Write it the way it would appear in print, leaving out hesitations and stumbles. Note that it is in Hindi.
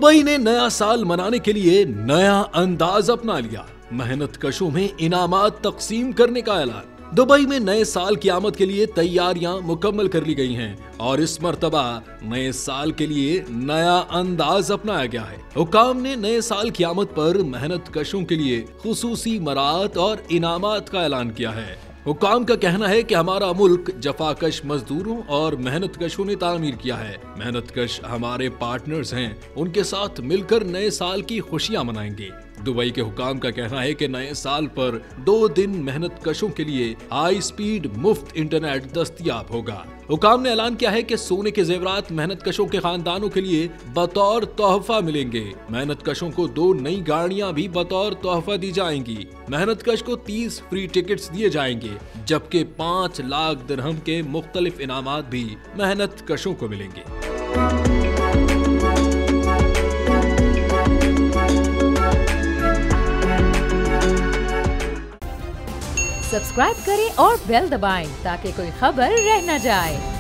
दुबई ने नया साल मनाने के लिए नया अंदाज अपना लिया। मेहनत कशों में इनामात तकसीम करने का ऐलान। दुबई में नए साल की आमद के लिए तैयारियां मुकम्मल कर ली गई हैं और इस मर्तबा नए साल के लिए नया अंदाज अपनाया गया है। हुकाम ने नए साल की आमद पर मेहनत कशों के लिए खुसूसी मरात और इनामात का ऐलान किया है। हुकाम का कहना है कि हमारा मुल्क जफाकश मजदूरों और मेहनत कशों ने तामीर किया है। मेहनत कश हमारे पार्टनर्स हैं, उनके साथ मिलकर नए साल की खुशियां मनाएंगे। दुबई के हुकाम का कहना है कि नए साल पर 2 दिन मेहनत कशों के लिए हाई स्पीड मुफ्त इंटरनेट दस्तयाब होगा। हुकाम ने ऐलान किया है कि सोने के जेवरात मेहनत कशों के खानदानों के लिए बतौर तोहफा मिलेंगे। मेहनत कशों को 2 नई गाड़ियां भी बतौर तोहफा दी जाएंगी। मेहनत कश को 30 फ्री टिकट्स दिए जाएंगे, जबकि 5 लाख दिरहम के मुख्तलिफ इनामात भी मेहनत कशों को मिलेंगे। सब्सक्राइब करें और बेल दबाएं ताकि कोई खबर रह न जाए।